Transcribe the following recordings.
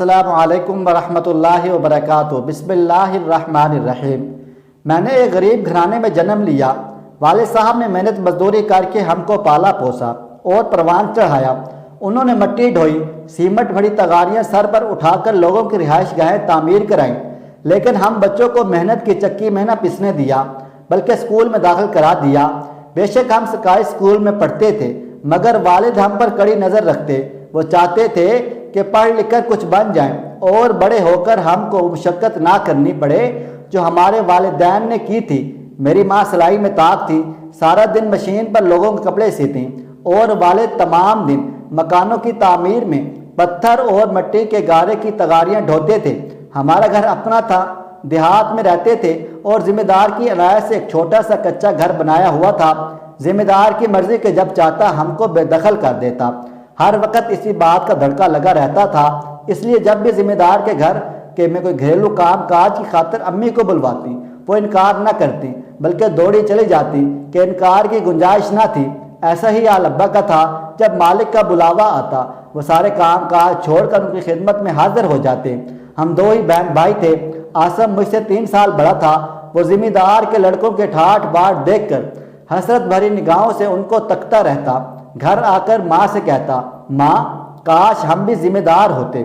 السلام علیکم ورحمۃ اللہ وبرکاتہ۔ بسم اللہ الرحمن الرحیم۔ میں نے ایک غریب گھرانے میں جنم لیا۔ والد صاحب نے محنت مزدوری کر کے ہم کو پالا پوسا اور پروان چڑھایا۔ انہوں نے مٹی ڈھوئی، سیمنٹ بھری تغاریاں سر پر اٹھا کر لوگوں کی رہائش گاہیں تعمیر کرائیں، لیکن ہم بچوں کو محنت کی چکی میں نہ پسنے دیا بلکہ اسکول میں داخل کرا دیا۔ بے شک ہم سرکاری اسکول میں پڑھتے تھے، مگر والد ہم پر کڑی نظر رکھتے۔ وہ چاہتے تھے کہ پڑھ لکھ کر کچھ بن جائیں اور بڑے ہو کر ہم کو مشقت نہ کرنی پڑے جو ہمارے والدین نے کی تھی۔ میری ماں سلائی میں طاق تھی، سارا دن مشین پر لوگوں کے کپڑے سیتیں، اور والد تمام دن مکانوں کی تعمیر میں پتھر اور مٹی کے گارے کی تغاریاں ڈھوتے تھے۔ ہمارا گھر اپنا تھا، دیہات میں رہتے تھے اور ذمہ دار کی عنایت سے ایک چھوٹا سا کچا گھر بنایا ہوا تھا۔ ذمہ دار کی مرضی کہ جب چاہتا ہم کو بے دخل کر دیتا۔ ہر وقت اسی بات کا دھڑکا لگا رہتا تھا، اس لیے جب بھی ذمہ دار کے گھر کہ میں کوئی گھریلو کام کاج کی خاطر امی کو بلواتی، وہ انکار نہ کرتی بلکہ دوڑی چلی جاتی کہ انکار کی گنجائش نہ تھی۔ ایسا ہی حال ابا کا تھا۔ جب مالک کا بلاوا آتا وہ سارے کام کاج چھوڑ کر ان کی خدمت میں حاضر ہو جاتے۔ ہم دو ہی بہن بھائی تھے۔ آسم مجھ سے 3 سال بڑا تھا۔ وہ ذمہ دار کے لڑکوں کے ٹھاٹ باٹ دیکھ کر حسرت بھری نگاہوں سے ان کو تکتا رہتا۔ گھر آ کر ماں سے کہتا، ماں کاش ہم بھی ذمہ دار ہوتے،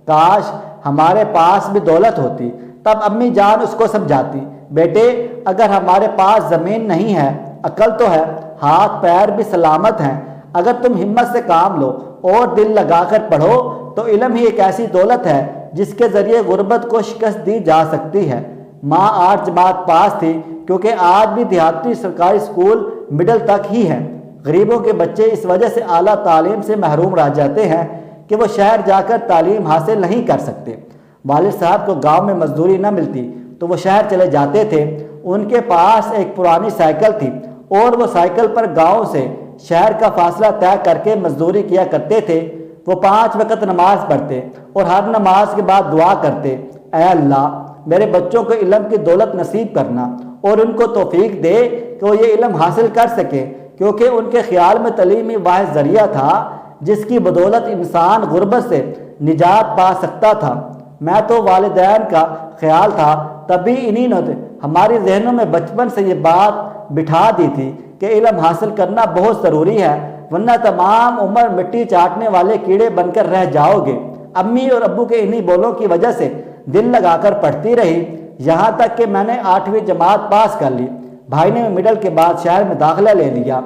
کاش ہمارے پاس بھی دولت ہوتی۔ تب امی جان اس کو سمجھاتی، بیٹے اگر ہمارے پاس زمین نہیں ہے، عقل تو ہے، ہاتھ پیر بھی سلامت ہیں، اگر تم ہمت سے کام لو اور دل لگا کر پڑھو تو علم ہی ایک ایسی دولت ہے جس کے ذریعے غربت کو شکست دی جا سکتی ہے۔ ماں 8 جماعت پاس تھی، کیونکہ آج بھی دیہاتی سرکاری اسکول مڈل تک ہی ہیں۔ غریبوں کے بچے اس وجہ سے اعلیٰ تعلیم سے محروم رہ جاتے ہیں کہ وہ شہر جا کر تعلیم حاصل نہیں کر سکتے۔ والد صاحب کو گاؤں میں مزدوری نہ ملتی تو وہ شہر چلے جاتے تھے۔ ان کے پاس ایک پرانی سائیکل تھی اور وہ سائیکل پر گاؤں سے شہر کا فاصلہ طے کر کے مزدوری کیا کرتے تھے۔ وہ 5 وقت نماز پڑھتے اور ہر نماز کے بعد دعا کرتے، اے اللہ میرے بچوں کو علم کی دولت نصیب کرنا اور ان کو توفیق دے کہ وہ یہ علم حاصل کر سکے، کیونکہ ان کے خیال میں تعلیم ہی واحد ذریعہ تھا جس کی بدولت انسان غربت سے نجات پا سکتا تھا۔ میں تو والدین کا خیال تھا تبھی انہی نے ہماری ذہنوں میں بچپن سے یہ بات بٹھا دی تھی کہ علم حاصل کرنا بہت ضروری ہے، ورنہ تمام عمر مٹی چاٹنے والے کیڑے بن کر رہ جاؤ گے۔ امی اور ابو کے انہی بولوں کی وجہ سے دل لگا کر پڑھتی رہی، یہاں تک کہ میں نے 8ویں جماعت پاس کر لی۔ بھائی نے مڈل کے بعد شہر میں داخلہ لے لیا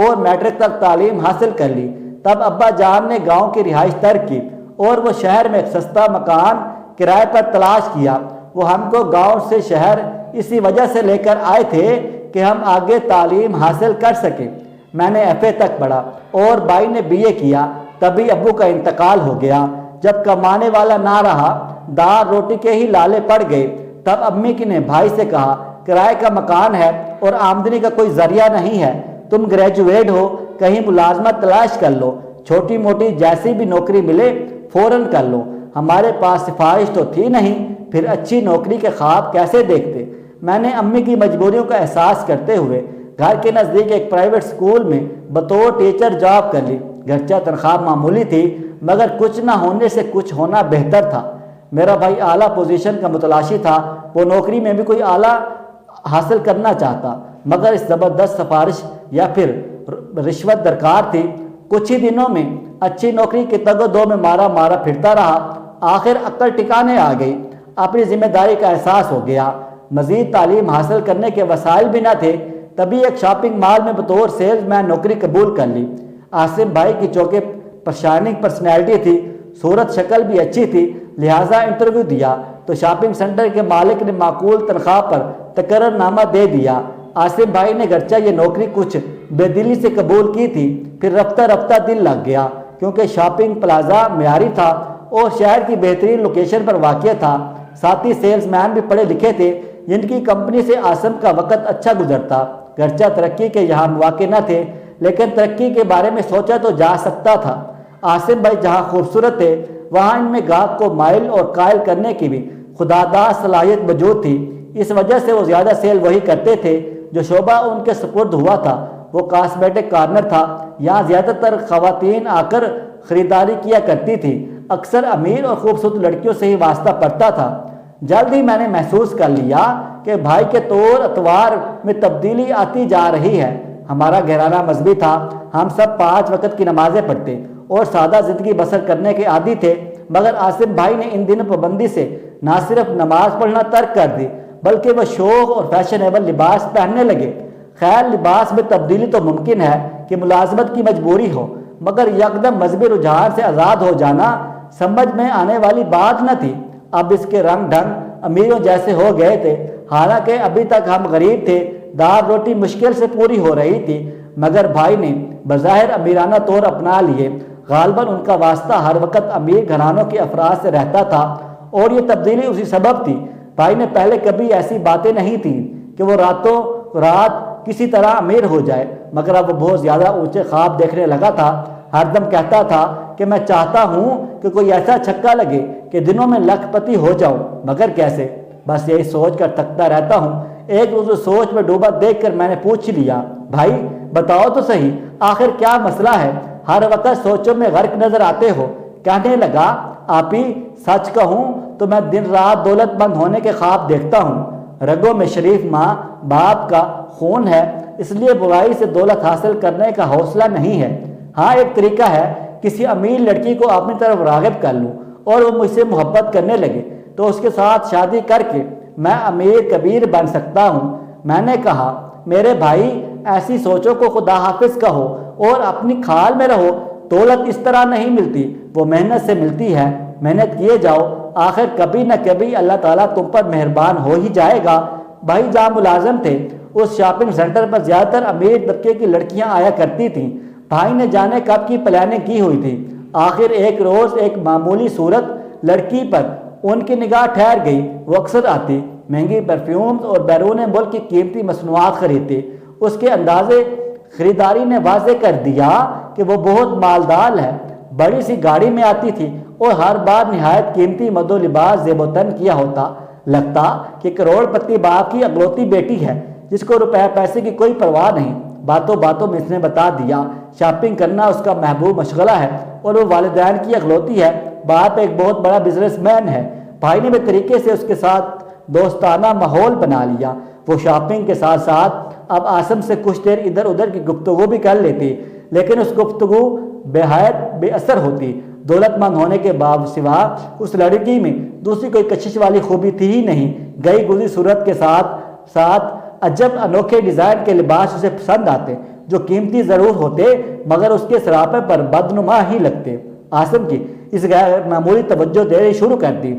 اور میٹرک تک تعلیم حاصل کر لی۔ تب ابا جان نے گاؤں کی رہائش ترک کی اور وہ شہر میں ایک سستا مکان کرائے پر تلاش کیا۔ وہ ہم کو گاؤں سے شہر اسی وجہ سے لے کر آئے تھے کہ ہم آگے تعلیم حاصل کر سکیں۔ میں نے FA تک پڑھا اور بھائی نے BA کیا، تبھی ابو کا انتقال ہو گیا۔ جب کمانے والا نہ رہا، دال روٹی کے ہی لالے پڑ گئے، تب امی نے بھائی سے کہا، کرائے کا مکان ہے اور آمدنی کا کوئی ذریعہ نہیں ہے، تم گریجویٹ ہو، کہیں ملازمت تلاش کر لو، چھوٹی موٹی جیسی بھی نوکری ملے فوراً کر لو۔ ہمارے پاس سفارش تو تھی نہیں، پھر اچھی نوکری کے خواب کیسے دیکھتے۔ میں نے امی کی مجبوریوں کا احساس کرتے ہوئے گھر کے نزدیک ایک پرائیویٹ اسکول میں بطور ٹیچر جاب کر لی۔ گرچہ تنخواہ معمولی تھی، مگر کچھ نہ ہونے سے کچھ ہونا بہتر تھا۔ میرا بھائی اعلیٰ پوزیشن کا متلاشی تھا، وہ نوکری میں بھی کوئی اعلیٰ حاصل کرنا چاہتا، مگر اس زبردست سفارش یا پھر رشوت درکار تھی۔ کچھ ہی دنوں میں اچھی نوکری کے تگ و دو میں مارا پھرتا رہا۔ آخر عقل ٹھکانے آ گئی، اپنی ذمہ داری کا احساس ہو گیا۔ مزید تعلیم حاصل کرنے کے وسائل بھی نہ تھے، تبھی ایک شاپنگ مال میں بطور سیلز مین نوکری قبول کر لی۔ عاصم بھائی کی چونکہ شائننگ پرسنالٹی تھی، صورت شکل بھی اچھی تھی، لہٰذا انٹرویو دیا تو شاپنگ سینٹر کے مالک نے معقول تنخواہ پر تقرر نامہ دے دیا۔ عاصم بھائی نے گرچہ یہ نوکری کچھ بے دلی سے قبول کی تھی، پھر رفتہ رفتہ دل لگ گیا، کیونکہ شاپنگ پلازا معیاری تھا اور شہر کی بہترین لوکیشن پر واقع تھا۔ ساتھی سیلز مین بھی پڑھے لکھے تھے، جن کی کمپنی سے عاصم کا وقت اچھا گزرتا۔ گرچہ ترقی کے یہاں مواقع نہ تھے، لیکن ترقی کے بارے میں سوچا تو جا سکتا تھا۔ عاصم بھائی جہاں خوبصورت تھے، وہاں ان میں گاہک کو مائل اور قائل کرنے کی بھی خداداد صلاحیت موجود تھی۔ اس وجہ سے وہ زیادہ سیل وہی کرتے تھے جو شعبہ ان کے سپرد ہوا تھا۔ وہ کاسمیٹک کارنر تھا، یہاں زیادہ تر خواتین آ کر خریداری کیا کرتی تھی۔ اکثر امیر اور خوبصورت لڑکیوں سے ہی واسطہ پڑتا تھا۔ جلد ہی میں نے محسوس کر لیا کہ بھائی کے طور اطوار میں تبدیلی آتی جا رہی ہے۔ ہمارا گھرانہ مذہبی تھا، ہم سب 5 وقت کی نمازیں پڑھتے اور سادہ زندگی بسر کرنے کے عادی تھے، مگر عاصم بھائی نے ان دنوں پابندی سے نہ صرف نماز پڑھنا ترک کر دی بلکہ وہ شوق اور فیشنیبل لباس پہننے لگے۔ خیر، لباس میں تبدیلی تو ممکن ہے کہ ملازمت کی مجبوری ہو، مگر یکدم مذہبی رجحان سے آزاد ہو جانا سمجھ میں آنے والی بات نہ تھی۔ اب اس کے رنگ ڈھنگ امیروں جیسے ہو گئے تھے، حالانکہ ابھی تک ہم غریب تھے، دال روٹی مشکل سے پوری ہو رہی تھی، مگر بھائی نے بظاہر امیرانہ طور اپنا لیے۔ غالباً ان کا واسطہ ہر وقت امیر گھرانوں کے افراد سے رہتا تھا اور یہ تبدیلی اسی سبب تھی۔ بھائی نے پہلے کبھی ایسی باتیں نہیں تھیں کہ وہ راتوں رات کسی طرح امیر ہو جائے، مگر اب وہ بہت زیادہ اونچے خواب دیکھنے لگا تھا۔ ہر دم کہتا تھا کہ میں چاہتا ہوں کہ کوئی ایسا چھکا لگے کہ دنوں میں لکھ پتی ہو جاؤں، مگر کیسے؟ بس یہی سوچ کر تھکتا رہتا ہوں۔ ایک روز سوچ میں ڈوبا دیکھ کر میں نے پوچھ لیا، بھائی بتاؤ تو صحیح، آخر کیا مسئلہ ہے؟ ہر وقت سوچوں میں غرق نظر آتے ہو۔ کہنے لگا، آپی سچ کہوں تو میں دن رات دولت مند ہونے کے خواب دیکھتا ہوں۔ رگوں میں شریف ماں باپ کا خون ہے، اس لیے برائی سے دولت حاصل کرنے کا حوصلہ نہیں ہے۔ ہاں، ایک طریقہ ہے، کسی امیر لڑکی کو اپنی طرف راغب کر لوں اور وہ مجھ سے محبت کرنے لگے تو اس کے ساتھ شادی کر کے میں امیر کبیر بن سکتا ہوں۔ میں نے کہا، میرے بھائی ایسی سوچوں کو خدا حافظ کہو اور اپنی کھال میں رہو۔ دولت اس طرح نہیں ملتی، وہ محنت سے ملتی ہے۔ محنت کیے جاؤ، آخر کبھی نہ کبھی اللہ تعالیٰ تم پر مہربان ہو ہی جائے گا۔ بھائی جہاں ملازم تھے اس شاپنگ سینٹر پر زیادہ تر امیر طبقے کی لڑکیاں آیا کرتی تھیں۔ بھائی نے جانے کب کی پلاننگ کی ہوئی تھی۔ آخر ایک روز ایک معمولی صورت لڑکی پر ان کی نگاہ ٹھہر گئی۔ وہ اکثر آتی، مہنگی پرفیومز اور بیرون ملک کی قیمتی مصنوعات خریدتی۔ اس کے اندازے خریداری نے واضح کر دیا کہ وہ بہت مالدار ہے۔ بڑی سی گاڑی میں آتی تھی اور ہر بار نہایت قیمتی مد و لباس زیب و تن کیا ہوتا۔ لگتا کہ کروڑ پتی باپ کی اکلوتی بیٹی ہے جس کو روپے پیسے کی کوئی پرواہ نہیں۔ باتوں باتوں میں اس نے بتا دیا شاپنگ کرنا اس کا محبوب مشغلہ ہے اور وہ والدین کی اکلوتی ہے۔ باپ ایک بہت بڑا بزنس مین ہے۔ بھائی نے بے طریقے سے اس کے ساتھ دوستانہ ماحول بنا لیا۔ وہ شاپنگ کے ساتھ ساتھ اب عاصم سے کچھ دیر ادھر ادھر کی گفتگو بھی کر لیتی، لیکن اس گفتگو بےحد بے اثر ہوتی۔ دولت مند ہونے کے سوا اس لڑکی میں دوسری کوئی کشش والی خوبی تھی ہی نہیں۔ گئی گزری صورت کے ساتھ ساتھ عجب انوکھے ڈیزائن کے لباس اسے پسند آتے جو قیمتی ضرور ہوتے مگر اس کے سراپے پر بدنما ہی لگتے۔ عاصم کی اس غیر معمولی توجہ دینی شروع کر دی۔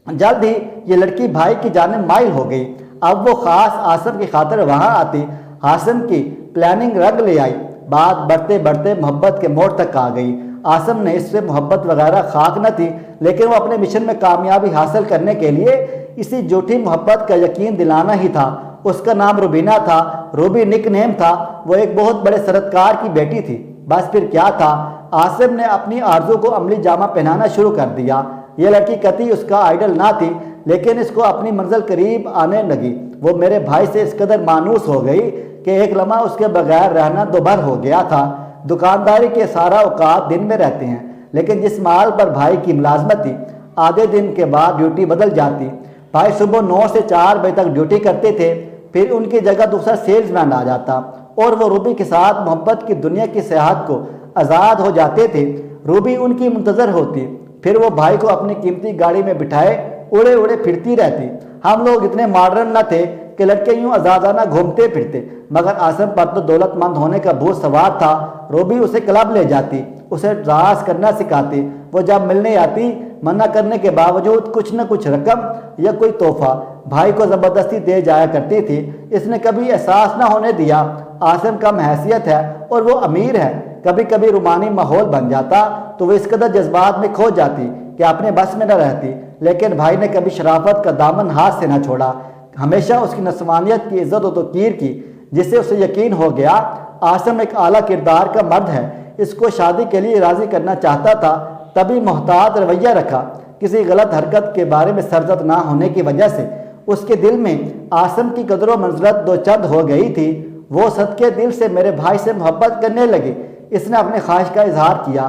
جلد ہی یہ لڑکی بھائی کی جانب مائل ہو گئی۔ اب وہ خاص عاصم کی خاطر وہاں آتی۔ عاصم کی پلاننگ رنگ لے آئی۔ بات بڑھتے بڑھتے محبت کے موڑ تک آ گئی۔ عاصم نے اس سے محبت وغیرہ خاک نہ تھی، لیکن وہ اپنے مشن میں کامیابی حاصل کرنے کے لیے اسی جھوٹی محبت کا یقین دلانا ہی تھا۔ اس کا نام روبینہ تھا، روبی نک نیم تھا۔ وہ ایک بہت بڑے صنعتکار کی بیٹی تھی۔ بس پھر کیا تھا، عاصم نے اپنی آرزو کو عملی جامہ پہنانا شروع کر دیا۔ یہ لڑکی قطعی اس کا آئیڈل نہ تھی، لیکن اس کو اپنی منزل قریب آنے لگی۔ وہ میرے بھائی سے اس قدر مانوس ہو گئی کہ ایک لمحہ اس کے بغیر رہنا دوبھر ہو گیا تھا۔ دکانداری کے سارا اوقات دن میں رہتے ہیں، لیکن جس مال پر بھائی کی ملازمت تھی آدھے دن کے بعد ڈیوٹی بدل جاتی۔ بھائی صبح 9 سے 4 بجے تک ڈیوٹی کرتے تھے، پھر ان کی جگہ دوسرا سیلز مین آ جاتا اور وہ روبی کے ساتھ محبت کی دنیا کی سیاحت کو آزاد ہو جاتے تھے۔ روبی ان کی منتظر ہوتی، پھر وہ بھائی کو اپنی قیمتی گاڑی میں بٹھائے اڑے اڑے پھرتی رہتی۔ ہم لوگ اتنے ماڈرن نہ تھے کہ لڑکے یوں آزادانہ گھومتے پھرتے، مگر عاصم پر تو دولت مند ہونے کا بھوت سوار تھا۔ روبی اسے کلب لے جاتی، اسے راز کرنا سکھاتی۔ وہ جب ملنے آتی منع کرنے کے باوجود کچھ نہ کچھ رقم یا کوئی تحفہ بھائی کو زبردستی دے جایا کرتی تھی۔ اس نے کبھی احساس نہ ہونے دیا عاصم کم حیثیت ہے اور وہ امیر ہے۔ کبھی کبھی رومانی ماحول بن جاتا تو وہ اس قدر جذبات میں کھو جاتی کہ اپنے بس میں نہ رہتی، لیکن بھائی نے کبھی شرافت کا دامن ہاتھ سے نہ چھوڑا۔ ہمیشہ اس کی نسوانیت کی عزت و توقیر کی، جس سے اسے یقین ہو گیا عاصم ایک اعلیٰ کردار کا مرد ہے۔ اس کو شادی کے لیے راضی کرنا چاہتا تھا، تبھی محتاط رویہ رکھا۔ کسی غلط حرکت کے بارے میں سرزد نہ ہونے کی وجہ سے اس کے دل میں عاصم کی قدر و منزلت دو چند ہو گئی تھی۔ وہ صدقے دل سے میرے بھائی سے محبت کرنے لگے۔ اس نے اپنے خواہش کا اظہار کیا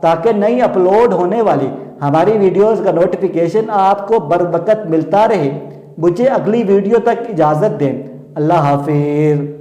تاکہ نئی اپلوڈ ہونے والی ہماری ویڈیوز کا نوٹیفیکیشن آپ کو بروقت ملتا رہے۔ مجھے اگلی ویڈیو تک اجازت دیں۔ اللہ حافظ۔